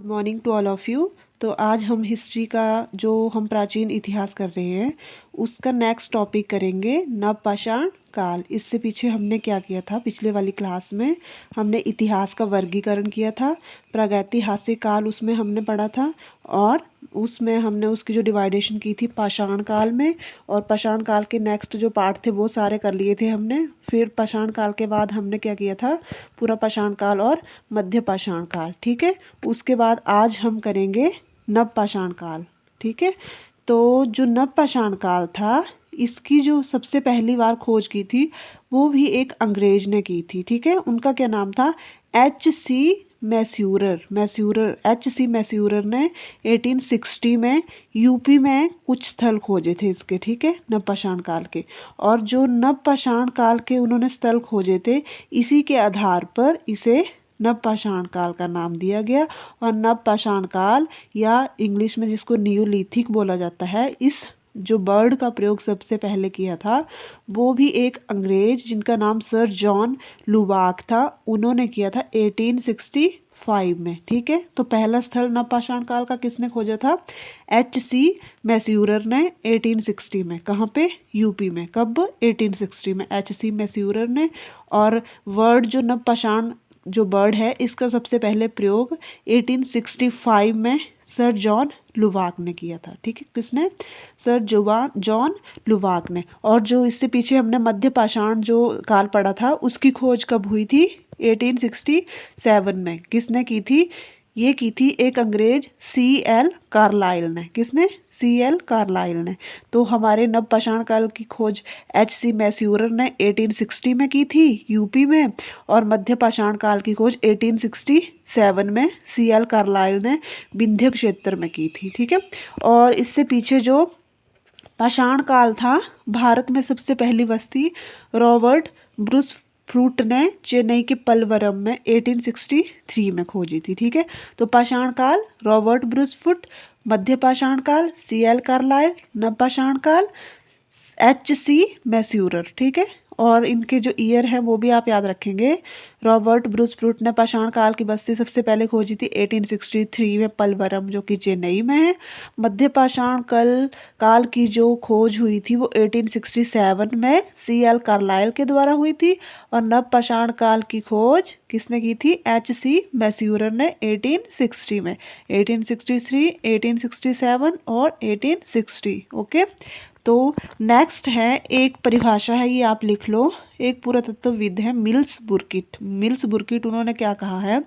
Good morning to all of you. तो आज हम हिस्ट्री का जो हम प्राचीन इतिहास कर रहे हैं उसका नेक्स्ट टॉपिक करेंगे नवपाषाण काल। इससे पीछे हमने क्या किया था, पिछले वाली क्लास में हमने इतिहास का वर्गीकरण किया था, प्रागैतिहासिक काल उसमें हमने पढ़ा था और उसमें हमने उसकी जो डिवाइडेशन की थी पाषाण काल में, और पाषाण काल के नेक्स्ट जो पार्ट थे वो सारे कर लिए थे हमने। फिर पाषाण काल के बाद हमने क्या किया था, पूरा पाषाण काल और मध्य पाषाण काल। ठीक है, उसके बाद आज हम करेंगे नवपाषाण काल। ठीक है, तो जो नवपाषाण काल था इसकी जो सबसे पहली बार खोज की थी वो भी एक अंग्रेज ने की थी। ठीक है, उनका क्या नाम था, एच.सी. मैस्यूरर ने 1860 में यूपी में कुछ स्थल खोजे थे इसके। ठीक है, नवपाषाण काल के, और जो नवपाषाण काल के उन्होंने स्थल खोजे थे इसी के आधार पर इसे नवपाषाण काल का नाम दिया गया। और नवपाषाण काल या इंग्लिश में जिसको नियोलिथिक बोला जाता है, इस जो वर्ड का प्रयोग सबसे पहले किया था वो भी एक अंग्रेज जिनका नाम सर जॉन लुबाक था, उन्होंने किया था 1865 में। ठीक है, तो पहला स्थल नवपाषाण काल का किसने खोजा था, एच.सी. मैस्यूरर ने 1860 में। कहाँ पे, यूपी में। कब, 1860 में एच.सी. मैस्यूरर ने। और वर्ड जो नवपाषाण जो वर्ड है इसका सबसे पहले प्रयोग 1865 में सर जॉन लुवाक ने किया था। ठीक है, किसने, सर जॉन लुवाक ने। और जो इससे पीछे हमने मध्य पाषाण जो काल पढ़ा था उसकी खोज कब हुई थी, 1867 में। किसने की थी, ये की थी एक अंग्रेज C.L. कार्लाइल ने। किसने, C.L. कार्लाइल ने। तो हमारे नवपाषाण काल की खोज H.C. मैस्यूरर ने 1860 में की थी यूपी में, और मध्य पाषाण काल की खोज 1867 में C.L. कार्लाइल ने विंध्य क्षेत्र में की थी। ठीक है, और इससे पीछे जो पाषाण काल था, भारत में सबसे पहली बस्ती रॉबर्ट ब्रूस फ्रूट ने चेन्नई के पलवरम में 1863 में खोजी थी। ठीक है, तो पाषाण काल रॉबर्ट ब्रूस फ्रूट, मध्य पाषाण काल C.L. कार्लाइल, नवपाषाण काल H.C. मैस्यूरर। ठीक है, और इनके जो ईयर है वो भी आप याद रखेंगे। रॉबर्ट ब्रूस फ्रूट ने पाषाण काल की बस्ती सबसे पहले खोजी थी 1863 में पलवरम जो कि चेन्नई में है। मध्य पाषाण काल की जो खोज हुई थी वो 1867 में C.L. कार्लाइल के द्वारा हुई थी। और नवपाषाण काल की खोज किसने की थी, H.C. मैस्यूरर ने 1860 में, 1863, 1867 और 1860। ओके, तो नेक्स्ट है एक परिभाषा है, ये आप लिख लो। एक पुरातत्वविद है मिल्स बुर्किट, उन्होंने क्या कहा है,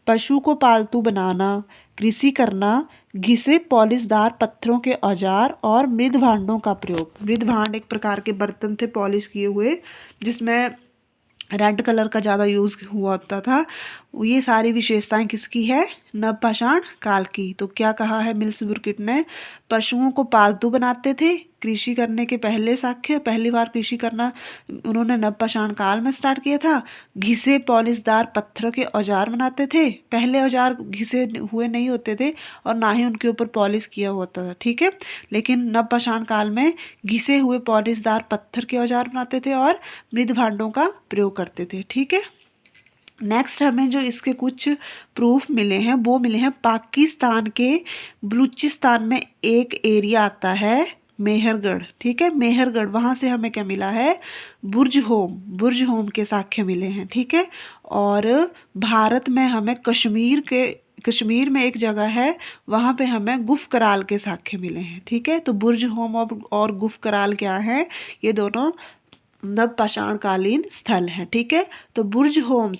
पशु को पालतू बनाना, कृषि करना, घिसे पॉलिशदार पत्थरों के औजार और मृद भांडों का प्रयोग। मृद भांड एक प्रकार के बर्तन थे पॉलिश किए हुए जिसमें रेड कलर का ज़्यादा यूज़ हुआ होता था। ये सारी विशेषताएं किसकी है, नवपाषाण काल की। तो क्या कहा है मिल्स बुर्किट ने, पशुओं को पालतू बनाते थे, कृषि करने के पहली बार कृषि करना उन्होंने नवपाषाण काल में स्टार्ट किया था। घिसे पॉलिशदार पत्थर के औजार बनाते थे, पहले औजार घिसे हुए नहीं होते थे और ना ही उनके ऊपर पॉलिश किया होता था। ठीक है, लेकिन नवपाषाण काल में घिसे हुए पॉलिशदार पत्थर के औजार बनाते थे और मृद भांडों का प्रयोग करते थे। ठीक है, नेक्स्ट हमें जो इसके कुछ प्रूफ मिले हैं वो मिले हैं पाकिस्तान के बलूचिस्तान में एक एरिया आता है मेहरगढ़। ठीक है, मेहरगढ़, वहाँ से हमें क्या मिला है, बुर्ज होम के साक्ष्य मिले हैं। ठीक है, और भारत में हमें कश्मीर में एक जगह है वहाँ पे हमें गुफ कराल के साक्ष्य मिले हैं। ठीक है, तो बुर्ज होम और गुफ कराल क्या है, ये दोनों नवपाषाणकालीन स्थल है। ठीक है, तो बुर्ज होम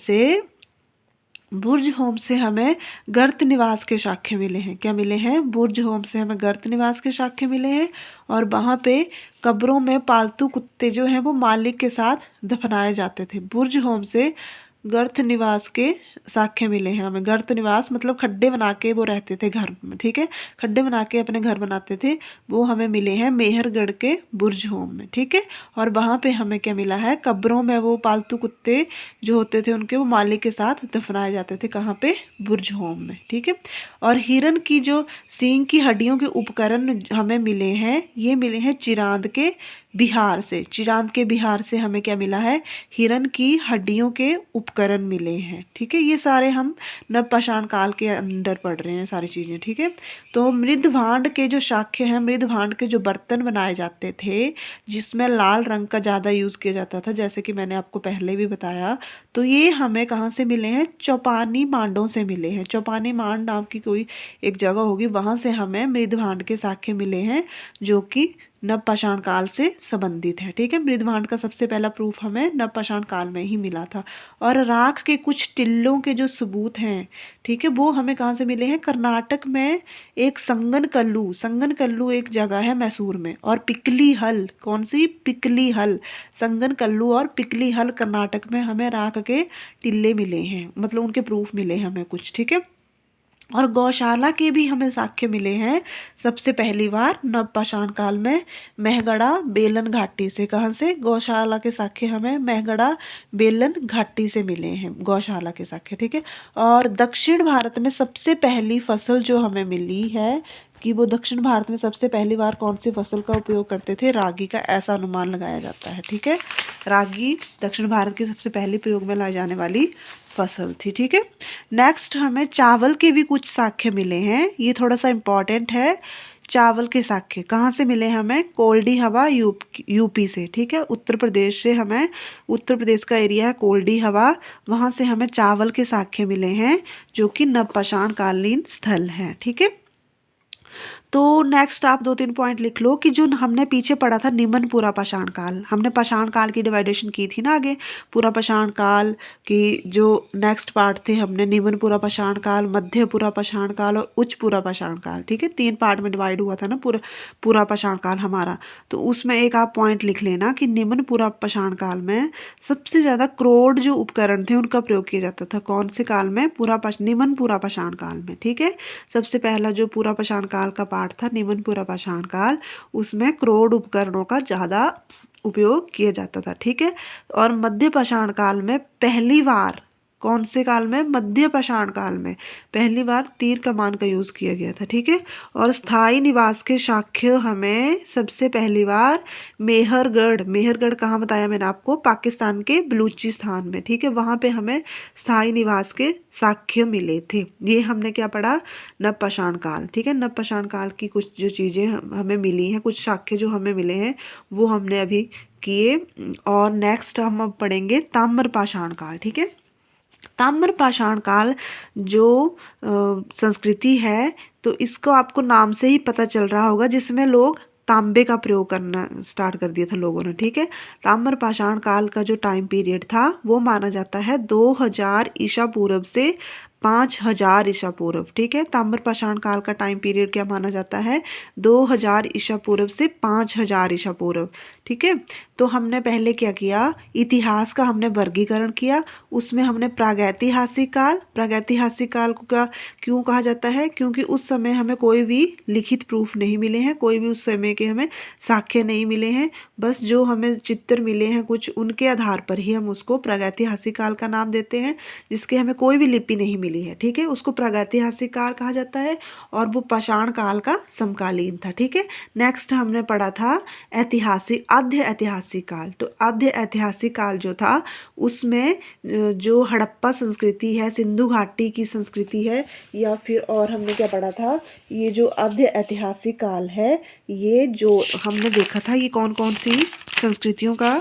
से हमें गर्त निवास के साक्ष्य मिले हैं। क्या मिले हैं, बुर्ज होम से हमें गर्त निवास के साक्ष्य मिले हैं, और वहाँ पे कब्रों में पालतू कुत्ते जो हैं वो मालिक के साथ दफनाए जाते थे। बुर्ज होम से गर्त निवास के साक्ष्य मिले हैं हमें। गर्त निवास मतलब खड्डे बना के वो रहते थे घर में। ठीक है, खड्डे बना के अपने घर बनाते थे, वो हमें मिले हैं मेहरगढ़ के बुर्ज होम में। ठीक है, और वहाँ पे हमें क्या मिला है, कब्रों में वो पालतू कुत्ते जो होते थे उनके वो मालिक के साथ दफनाए जाते थे। कहाँ पे, बुर्ज होम में। ठीक है, और हिरन की जो सींग की हड्डियों के उपकरण हमें मिले हैं, ये मिले हैं चिरांद के बिहार से, चिरांद के बिहार से हमें क्या मिला है, हिरण की हड्डियों के उपकरण मिले हैं। ठीक है, ये सारे हम नवपाषाण काल के अंदर पढ़ रहे हैं सारी चीज़ें। ठीक है, तो मृदभांड के जो शाक्य हैं, मृदभांड के जो बर्तन बनाए जाते थे जिसमें लाल रंग का ज़्यादा यूज़ किया जाता था, जैसे कि मैंने आपको पहले भी बताया, तो ये हमें कहाँ से मिले हैं, चौपानी मांडों से मिले हैं। चौपानी मांड नाम की कोई एक जगह होगी, वहाँ से हमें मृदभांड के साक्ष्य मिले हैं जो कि नवपाषाण काल से संबंधित है। ठीक है, मृदभांड का सबसे पहला प्रूफ हमें नवपाषाण काल में ही मिला था। और राख के कुछ टिल्लों के जो सबूत हैं, ठीक है, वो हमें कहाँ से मिले हैं, कर्नाटक में एक संगन कल्लू एक जगह है मैसूर में, और पिकली हल, कौन सी, पिकली हल, संगन कल्लू और पिकली हल कर्नाटक में हमें राख के टिल्ले मिले हैं, मतलब उनके प्रूफ मिले हैं हमें कुछ। ठीक है, और गौशाला के भी हमें साक्ष्य मिले हैं सबसे पहली बार नवपाषाण काल में मेहगड़ा बेलन घाटी से। कहाँ से, गौशाला के साक्ष्य हमें मेहगड़ा बेलन घाटी से मिले हैं, गौशाला के साक्ष्य। ठीक है, और दक्षिण भारत में सबसे पहली फसल जो हमें मिली है कि वो दक्षिण भारत में सबसे पहली बार कौन सी फसल का उपयोग करते थे, रागी का, ऐसा अनुमान लगाया जाता है। ठीक है, रागी दक्षिण भारत की सबसे पहली प्रयोग में लाई जाने वाली फसल थी। ठीक है, नेक्स्ट हमें चावल के भी कुछ साक्ष्य मिले हैं, ये थोड़ा सा इम्पॉर्टेंट है। चावल के साक्ष्य कहाँ से मिले हमें, कोल्डी हवा यूपी से। ठीक है, उत्तर प्रदेश से, हमें उत्तर प्रदेश का एरिया है कोल्डी हवा, वहाँ से हमें चावल के साक्ष्य मिले हैं जो कि नवपाषाण कालीन स्थल हैं। ठीक है, तो नेक्स्ट आप 2-3 पॉइंट लिख लो कि जो हमने पीछे पढ़ा था निम्न पूरा पाषाण काल, हमने पाषाण काल की डिवाइडेशन की थी ना आगे, पूरा पाषाण काल की जो नेक्स्ट पार्ट थे हमने निम्न पूरा पाषाण काल, मध्य पूरा पाषाण काल और उच्च पूरा पाषाण काल। ठीक है, 3 पार्ट में डिवाइड हुआ था ना पूरा पाषाण काल हमारा। तो उसमें एक आप पॉइंट लिख लेना कि निम्न पूरा पाषाण काल में सबसे ज़्यादा क्रोड जो उपकरण थे उनका प्रयोग किया जाता था। कौन से काल में, निम्न पूरा पाषाण काल में। ठीक है, सबसे पहला जो पूरा पाषाण काल का पार्ट था निम्न पूरा पाषाण काल, उसमें क्रोड उपकरणों का ज़्यादा उपयोग किया जाता था। ठीक है, और मध्य पाषाण काल में पहली बार, कौन से काल में, मध्य पाषाण काल में पहली बार तीर कमान का यूज़ किया गया था। ठीक है, और स्थायी निवास के साक्ष्य हमें सबसे पहली बार मेहरगढ़ कहाँ बताया मैंने आपको, पाकिस्तान के बलूचिस्तान में। ठीक है, वहाँ पे हमें स्थायी निवास के साक्ष्य मिले थे। ये हमने क्या पढ़ा, नवपाषाण काल। ठीक है, नवपाषाण काल की कुछ जो चीज़ें हमें मिली हैं, कुछ साक्ष्य जो हमें मिले हैं वो हमने अभी किए। और नेक्स्ट हम अब पढ़ेंगे ताम्रपाषाण काल। ठीक है, ताम्रपाषाण काल जो संस्कृति है, तो इसको आपको नाम से ही पता चल रहा होगा, जिसमें लोग तांबे का प्रयोग करना स्टार्ट कर दिया था लोगों ने। ठीक है, ताम्रपाषाण काल का जो टाइम पीरियड था वो माना जाता है 2000 ईसा पूर्व से 5000 ईसा पूर्व। ठीक है, ताम्रपाषाण काल का टाइम पीरियड क्या माना जाता है, 2000 ईसा पूर्व से 5000 ईसा पूर्व। ठीक है, तो हमने पहले क्या किया, इतिहास का हमने वर्गीकरण किया, उसमें हमने प्रागैतिहासिक काल को क्या क्यों कहा जाता है, क्योंकि उस समय हमें कोई भी लिखित प्रूफ नहीं मिले हैं, कोई भी उस समय के हमें साक्ष्य नहीं मिले हैं, बस जो हमें चित्र मिले हैं कुछ, उनके आधार पर ही हम उसको प्रागैतिहासिक काल का नाम देते हैं, जिसके हमें कोई भी लिपि नहीं मिली है। ठीक है, उसको प्रागैतिहासिक काल कहा जाता है, और वो पाषाण काल का समकालीन था। ठीक है, नेक्स्ट हमने पढ़ा था आद्य ऐतिहासिक काल। तो आद्य ऐतिहासिक काल जो था उसमें जो हड़प्पा संस्कृति है, सिंधु घाटी की संस्कृति है, या फिर और हमने क्या पढ़ा था, ये जो आद्य ऐतिहासिक काल है, ये जो हमने देखा था ये कौन कौन सी संस्कृतियों का,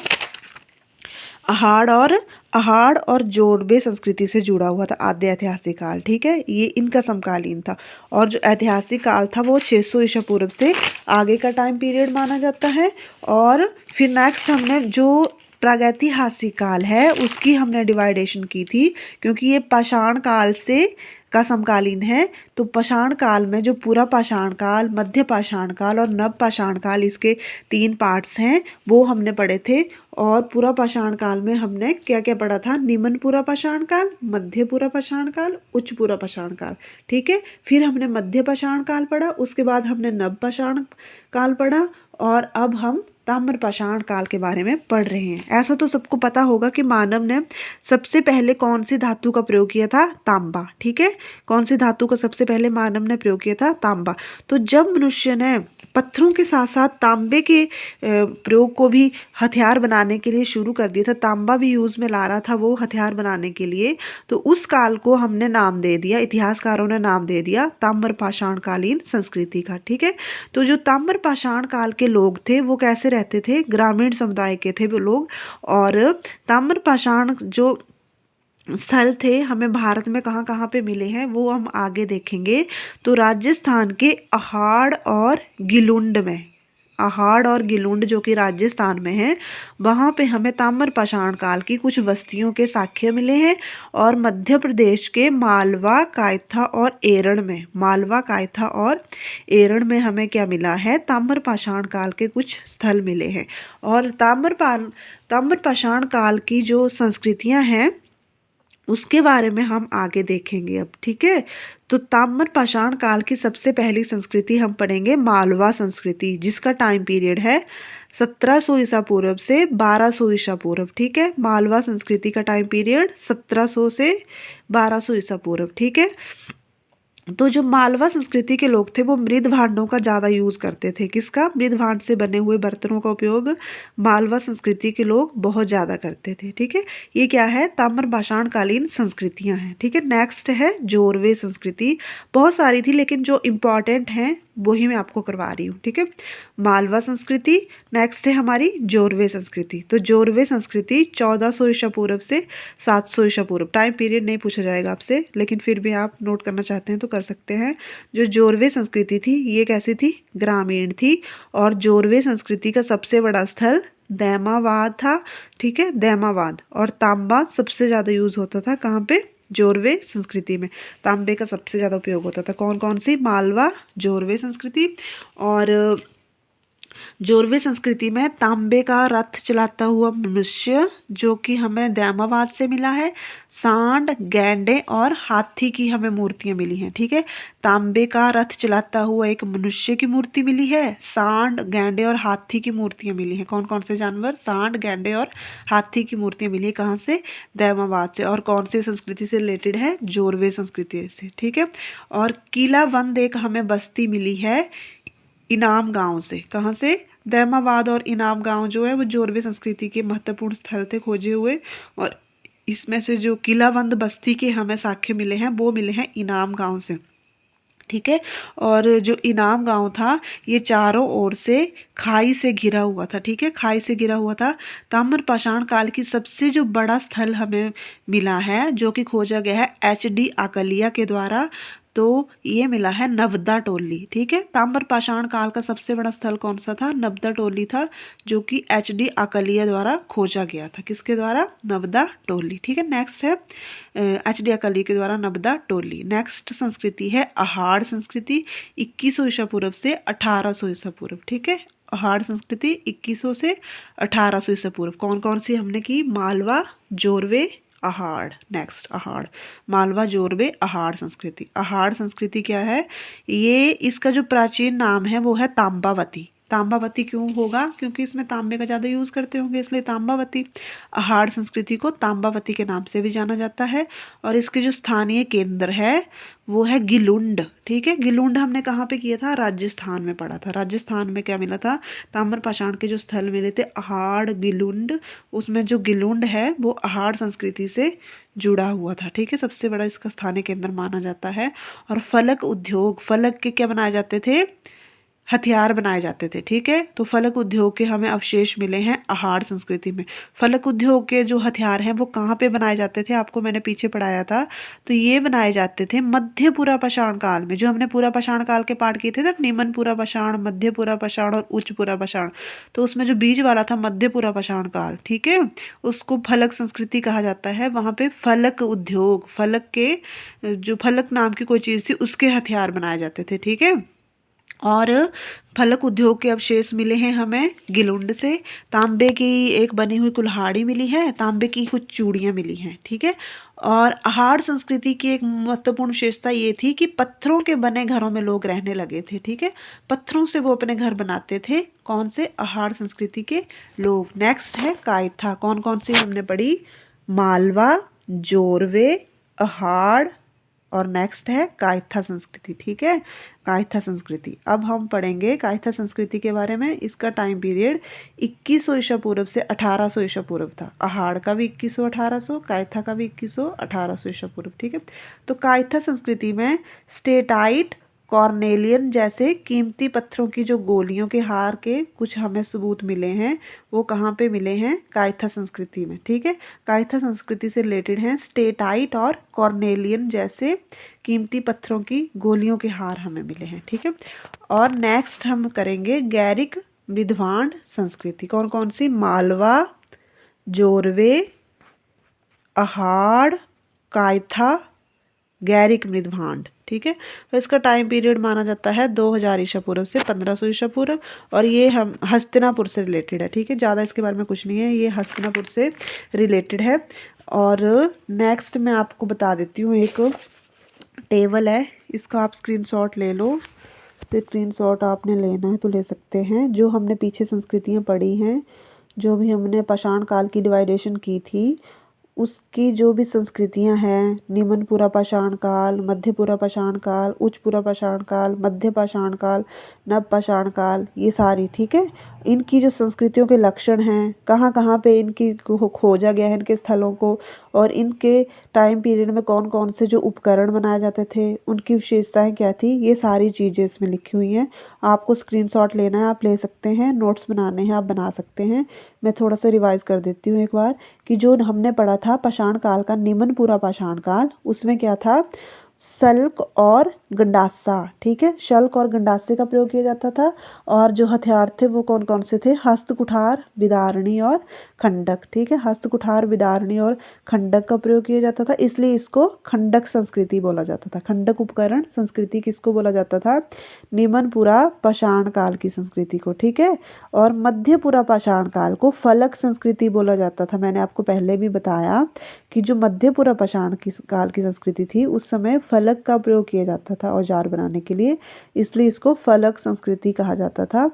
अहाड़ और जोड़बे संस्कृति से जुड़ा हुआ था आद्य ऐतिहासिक काल। ठीक है, ये इनका समकालीन था, और जो ऐतिहासिक काल था वो 600 ईसा पूर्व से आगे का टाइम पीरियड माना जाता है। और फिर नेक्स्ट हमने जो प्रागैतिहासिक काल है उसकी हमने डिवाइडेशन की थी, क्योंकि ये पाषाण काल से का समकालीन है। तो पाषाण काल में जो पूरा पाषाण काल, मध्य पाषाण काल और नव पाषाण काल, इसके 3 पार्ट्स हैं, वो हमने पढ़े थे। और पूरा पाषाण काल में हमने क्या क्या पढ़ा था, निम्न पूरा पाषाण काल, मध्य पूरा पाषाण काल, उच्च पूरा पाषाण काल। ठीक है, फिर हमने मध्य पाषाण काल पढ़ा, उसके बाद हमने नव पाषाण काल पढ़ा, और अब हम ताम्रपाषाण काल के बारे में पढ़ रहे हैं। ऐसा तो सबको पता होगा कि मानव ने सबसे पहले कौन सी धातु का प्रयोग किया था? तांबा। ठीक है, कौन सी धातु का सबसे पहले मानव ने प्रयोग किया था? तांबा। तो जब मनुष्य ने पत्थरों के साथ साथ तांबे के प्रयोग को भी हथियार बनाने के लिए शुरू कर दिया था, तांबा भी यूज में ला रहा था वो हथियार बनाने के लिए, तो उस काल को हमने नाम दे दिया, इतिहासकारों ने नाम दे दिया ताम्रपाषाण कालीन संस्कृति का। ठीक है, तो जो ताम्रपाषाण काल के लोग थे वो कैसे रहते थे? ग्रामीण समुदाय के थे वो लोग। और ताम्रपाषाण जो स्थल थे हमें भारत में कहाँ कहाँ पे मिले हैं वो हम आगे देखेंगे। तो राजस्थान के अहाड़ और गिलुंड में, अहाड़ और गिलुंड जो कि राजस्थान में है, वहाँ पे हमें ताम्रपाषाण काल की कुछ बस्तियों के साक्ष्य मिले हैं। और मध्य प्रदेश के मालवा, कायथा और एरण में, मालवा, कायथा और एरण में हमें क्या मिला है? ताम्रपाषाण काल के कुछ स्थल मिले हैं। और ताम्रपाषाण काल की जो संस्कृतियाँ हैं उसके बारे में हम आगे देखेंगे अब। ठीक है, तो ताम्रपाषाण काल की सबसे पहली संस्कृति हम पढ़ेंगे मालवा संस्कृति, जिसका टाइम पीरियड है 1700 ईसा पूर्व से 1200 ईसा पूर्व। ठीक है, मालवा संस्कृति का टाइम पीरियड 1700 से 1200 ईसा पूर्व। ठीक है, तो जो मालवा संस्कृति के लोग थे वो मृद भांडों का ज़्यादा यूज़ करते थे। किसका? मृद भांड से बने हुए बर्तनों का उपयोग मालवा संस्कृति के लोग बहुत ज़्यादा करते थे। ठीक है, ये क्या है? ताम्रपाषाण कालीन संस्कृतियाँ हैं। ठीक है, नेक्स्ट है जोरवे संस्कृति। बहुत सारी थी लेकिन जो इम्पॉर्टेंट हैं वही मैं आपको करवा रही हूँ। ठीक है, मालवा संस्कृति, नेक्स्ट है हमारी जोरवे संस्कृति। तो जोरवे संस्कृति 1400 ईसा पूर्व से 700 ईसा पूर्व। टाइम पीरियड नहीं पूछा जाएगा आपसे, लेकिन फिर भी आप नोट करना चाहते हैं तो कर सकते हैं। जो जोरवे संस्कृति थी ये कैसी थी? ग्रामीण थी। और जोरवे संस्कृति का सबसे बड़ा स्थल दैमावाद था। ठीक है, दैमावाद। और तांबा सबसे ज़्यादा यूज़ होता था कहाँ पे? जोरवे संस्कृति में तांबे का सबसे ज़्यादा उपयोग होता था। कौन कौन सी? मालवा, जोरवे संस्कृति। और जोरवे संस्कृति में तांबे का रथ चलाता हुआ मनुष्य जो कि हमें दैमावाद से मिला है। सांड, गैंडे और हाथी की हमें मूर्तियां मिली हैं। ठीक है, तांबे का रथ चलाता हुआ एक मनुष्य की मूर्ति मिली है, सांड, गैंडे और हाथी की मूर्तियां मिली हैं। कौन कौन से जानवर? सांड, गैंडे और हाथी की मूर्तियां मिली है। कहाँ से? दैमावाद से। और कौन सी संस्कृति से रिलेटेड है? जोरवे संस्कृति से। ठीक है, और किलाबंद एक हमें बस्ती मिली है इनाम गांव से। कहाँ से? दैमावाद और इनाम गांव जो है वो जोरवे संस्कृति के महत्वपूर्ण स्थल थे खोजे हुए। और इसमें से जो किलाबंद बस्ती के हमें साक्ष्य मिले हैं वो मिले हैं इनाम गांव से। ठीक है, और जो इनाम गांव था ये चारों ओर से खाई से घिरा हुआ था। ठीक है, खाई से घिरा हुआ था। ताम्रपाषाण काल की सबसे जो बड़ा स्थल हमें मिला है जो कि खोजा गया है HD आकलिया के द्वारा, तो ये मिला है नवदा टोली। ठीक है, ताम्रपाषाण काल का सबसे बड़ा स्थल कौन सा था? नवदा टोली था, जो कि HD आकलिया द्वारा खोजा गया था। किसके द्वारा? नवदा टोली। ठीक है, नेक्स्ट है HD आकलिया के द्वारा नवदा टोली। नेक्स्ट संस्कृति है अहाड़ संस्कृति, 2100 ईसा पूर्व से 1800 ईसा पूर्व। ठीक है, अहाड़ संस्कृति 2100 से 1800 ईसा पूर्व। कौन कौन सी हमने की? मालवा, जोरवे, अहाड़। नेक्स्ट अहाड़, मालवा, जोरवे, अहाड़ संस्कृति। अहाड़ संस्कृति क्या है? ये इसका जो प्राचीन नाम है वो है तांबावती। तांबावती क्यों होगा? क्योंकि इसमें तांबे का ज़्यादा यूज़ करते होंगे इसलिए तांबावती। अहाड़ संस्कृति को तांबावती के नाम से भी जाना जाता है। और इसके जो स्थानीय केंद्र है वो है गिलुंड। ठीक है, गिलुंड हमने कहाँ पे किया था? राजस्थान में पढ़ा था। राजस्थान में क्या मिला था? ताम्रपाषाण के जो स्थल मिले थे अहाड़, गिलुंड, उसमें जो गिलुंड है वो अहाड़ संस्कृति से जुड़ा हुआ था। ठीक है, सबसे बड़ा इसका स्थानीय केंद्र माना जाता है। और फलक उद्योग, फलक के क्या बनाए जाते थे? हथियार बनाए जाते थे। ठीक है, तो फलक उद्योग के हमें अवशेष मिले हैं अहाड़ संस्कृति में। फलक उद्योग के जो हथियार हैं वो कहाँ पे बनाए जाते थे? आपको मैंने पीछे पढ़ाया था। तो ये बनाए जाते थे मध्य पुरापाषाण काल में। जो हमने पुरापाषाण काल के पाठ किए थे ना, निम्न पुरापाषाण, मध्य पुरापाषाण और उच्च पुरापाषाण, तो उसमें जो बीच वाला था मध्य पुरापाषाण काल, ठीक है, उसको फलक संस्कृति कहा जाता है। वहाँ पे फलक उद्योग, फलक के जो फलक नाम की कोई चीज़ थी उसके हथियार बनाए जाते थे। ठीक है, और फलक उद्योग के अवशेष मिले हैं हमें गिलुंड से। तांबे की एक बनी हुई कुल्हाड़ी मिली है, तांबे की कुछ चूड़ियाँ मिली हैं, ठीक है। और अहाड़ संस्कृति की एक महत्वपूर्ण विशेषता ये थी कि पत्थरों के बने घरों में लोग रहने लगे थे, ठीक है। पत्थरों से वो अपने घर बनाते थे, कौन से? अहाड़ संस्कृति के लोग। नेक्स्ट है कायथा। कौन कौन सी हमने पढ़ी? मालवा, जोरवे, अहाड़ और नेक्स्ट है कायथा संस्कृति, ठीक है। कायथा संस्कृति। अब हम पढ़ेंगे कायथा संस्कृति के बारे में। इसका टाइम पीरियड 2100 ईसा पूर्व से 1800 ईसा पूर्व था। अहाड़ का भी 2100 1800, कायथा का भी 2100 1800 ईसा पूर्व, ठीक है। तो कायथा संस्कृति में स्टेटाइट, कॉर्नेलियन जैसे कीमती पत्थरों की जो गोलियों के हार के कुछ हमें सबूत मिले हैं, वो कहाँ पे मिले हैं? कायथा संस्कृति में, ठीक है। कायथा संस्कृति से रिलेटेड हैं स्टेटाइट और कॉर्नेलियन जैसे कीमती पत्थरों की गोलियों के हार हमें मिले हैं, ठीक है। और नेक्स्ट हम करेंगे गैरिक मृदभांड संस्कृति। कौन कौन सी? मालवा, जोरवे, अहाड़, कायथा, गैरिक मृदभांड, ठीक है। तो इसका टाइम पीरियड माना जाता है 2000 ईसा पूर्व से 1500 ईसा पूर्व। और ये हम हस्तिनापुर से रिलेटेड है, ठीक है। ज़्यादा इसके बारे में कुछ नहीं है, ये हस्तिनापुर से रिलेटेड है। और नेक्स्ट मैं आपको बता देती हूँ, एक टेबल है, इसका आप स्क्रीनशॉट ले लो। स्क्रीनशॉट आपने लेना है तो ले सकते हैं। जो हमने पीछे संस्कृतियाँ पढ़ी हैं, जो भी हमने पाषाण काल की डिवाइडेशन की थी, उसकी जो भी संस्कृतियां हैं, निम्नपुरा पाषाण काल, मध्यपुरा पाषाण काल, उच्चपुरा पाषाण काल, मध्य पाषाण काल, नव पाषाण काल, ये सारी, ठीक है। इनकी जो संस्कृतियों के लक्षण हैं, कहाँ कहाँ पे इनकी खोजा गया है इनके स्थलों को, और इनके टाइम पीरियड में कौन कौन से जो उपकरण बनाए जाते थे, उनकी विशेषताएं क्या थी, ये सारी चीज़ें इसमें लिखी हुई हैं। आपको स्क्रीनशॉट लेना है आप ले सकते हैं, नोट्स बनाने हैं आप बना सकते हैं। मैं थोड़ा सा रिवाइज कर देती हूँ एक बार कि जो हमने पढ़ा था पाषाण काल का निम्नपुरा पाषाण काल, उसमें क्या था? शल्क और गंडासा, ठीक है। शल्क और गंडासे का प्रयोग किया जाता था। और जो हथियार थे वो कौन कौन से थे? हस्त कुठार, विदारणी और खंडक, ठीक है। हस्त कुठार, विदारणी और खंडक का प्रयोग किया जाता था, इसलिए इसको खंडक संस्कृति बोला जाता था। खंडक उपकरण संस्कृति किसको बोला जाता था? निम्नपुरा पाषाण काल की संस्कृति को, ठीक है। और मध्यपुरा पाषाण काल को फलक संस्कृति बोला जाता था। मैंने आपको पहले भी बताया कि जो मध्यपुरा पाषाण काल की संस्कृति थी, उस समय फलक का प्रयोग किया जाता था औजार बनाने के लिए, इसलिए इसको फलक संस्कृति कहा जाता था।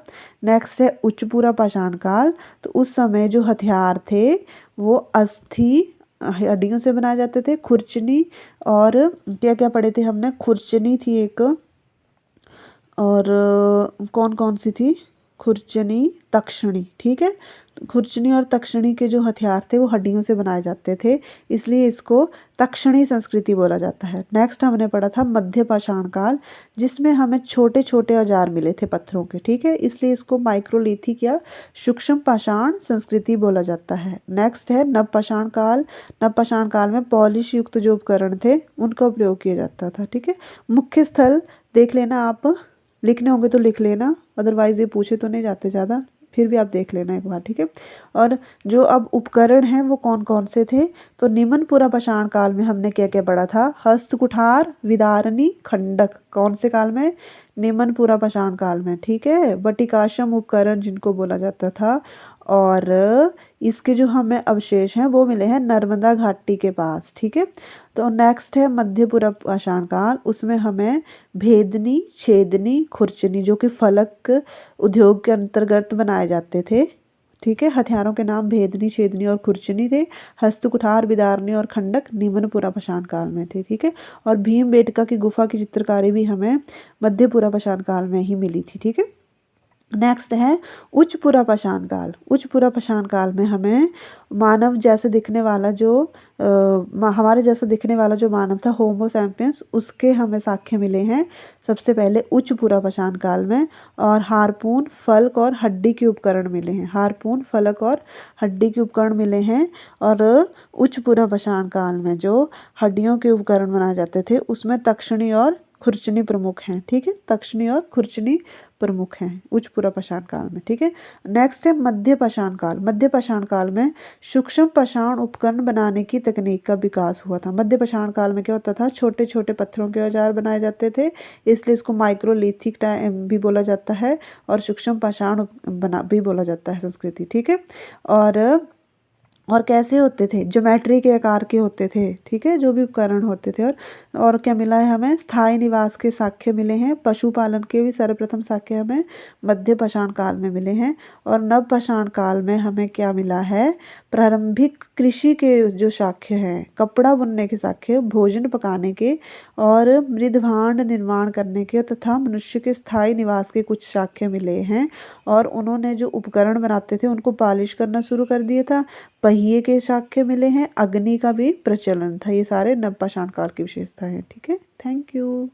नेक्स्ट है उच्चपुरा पाषाण काल। तो उस समय जो हथियार थे वो अस्थि हड्डियों से बनाए जाते थे। खुरचनी और क्या क्या पढ़े थे हमने? खुरचनी थी एक, और कौन कौन सी थी? खुरचनी, तक्षणी, ठीक है। खुरचनी और तक्षणी के जो हथियार थे वो हड्डियों से बनाए जाते थे, इसलिए इसको तक्षणी संस्कृति बोला जाता है। नेक्स्ट हमने पढ़ा था मध्य पाषाण काल, जिसमें हमें छोटे छोटे औजार मिले थे पत्थरों के, ठीक है, इसलिए इसको माइक्रोलिथिक या सूक्ष्म पाषाण संस्कृति बोला जाता है। नेक्स्ट है नव पाषाण काल। नव पाषाण काल में पॉलिश युक्त जो उपकरण थे उनका प्रयोग किया जाता था, ठीक है। मुख्य स्थल देख लेना आप, लिखने होंगे तो लिख लेना, अदरवाइज ये पूछे तो नहीं जाते ज़्यादा, फिर भी आप देख लेना एक बार, ठीक है। और जो अब उपकरण हैं वो कौन कौन से थे? तो निम्नपुरा पाषाण काल में हमने क्या क्या पढ़ा था? हस्त कुठार, विदारणी, खंडक, कौन से काल में? निम्नपुरा पाषाण काल में, ठीक है। बटिकाश्म उपकरण जिनको बोला जाता था। और इसके जो हमें अवशेष हैं वो मिले हैं नर्मदा घाटी के पास, ठीक है। तो नेक्स्ट है मध्यपुरा पाषाण काल, उसमें हमें भेदनी, छेदनी, खुरचनी जो कि फलक उद्योग के अंतर्गत बनाए जाते थे, ठीक है। हथियारों के नाम भेदनी, छेदनी और खुरचनी थे। हस्त कुठार, विदारणी और खंडक निम्नपुरा पाषाण काल में थे, ठीक है। और भीमबेटका की गुफा की चित्रकारी भी हमें मध्यपुरा पाषाण काल में ही मिली थी, ठीक है। नेक्स्ट है उच्चपुरा पाषाण काल। उच्चपुरा पाषाण काल में हमें मानव जैसे दिखने वाला जो हमारे जैसा दिखने वाला जो मानव था, होमो सैपियंस, उसके हमें साक्ष्य मिले हैं सबसे पहले उच्चपुरा पाषाण काल में। और हारपून, फलक और हड्डी के उपकरण मिले हैं। हारपून, फलक और हड्डी के उपकरण मिले हैं। और उच्चपुरा पाषाण काल में जो हड्डियों के उपकरण बनाए जाते थे उसमें तक्षणी और खुरचनी प्रमुख हैं, ठीक है। तक्षणी और खुरचनी प्रमुख हैं उच्च पूर्व पाषाण काल में, ठीक है। नेक्स्ट है मध्य पाषाण काल। मध्य पाषाण काल में सूक्ष्म पाषाण उपकरण बनाने की तकनीक का विकास हुआ था। मध्य पाषाण काल में क्या होता था, छोटे छोटे पत्थरों के औजार बनाए जाते थे, इसलिए इसको माइक्रोलिथिक टाइम भी बोला जाता है और सूक्ष्म पाषाण बना भी बोला जाता है संस्कृति, ठीक है। और कैसे होते थे, ज्योमेट्री के आकार के होते थे, ठीक है, जो भी उपकरण होते थे। और क्या मिला है हमें, स्थायी निवास के साक्ष्य मिले हैं। पशुपालन के भी सर्वप्रथम साक्ष्य हमें मध्य पाषाण काल में मिले हैं। और नव पाषाण काल में हमें क्या मिला है, प्रारंभिक कृषि के जो साक्ष्य हैं, कपड़ा बुनने के साक्ष्य, भोजन पकाने के और मृदभांड निर्माण करने के तथा मनुष्य के स्थायी निवास के कुछ साक्ष्य मिले हैं। और उन्होंने जो उपकरण बनाते थे उनको पॉलिश करना शुरू कर दिया था। पहिए के साक्ष्य मिले हैं, अग्नि का भी प्रचलन था। ये सारे नवपाषाण काल की विशेषता है, ठीक है। Thank you.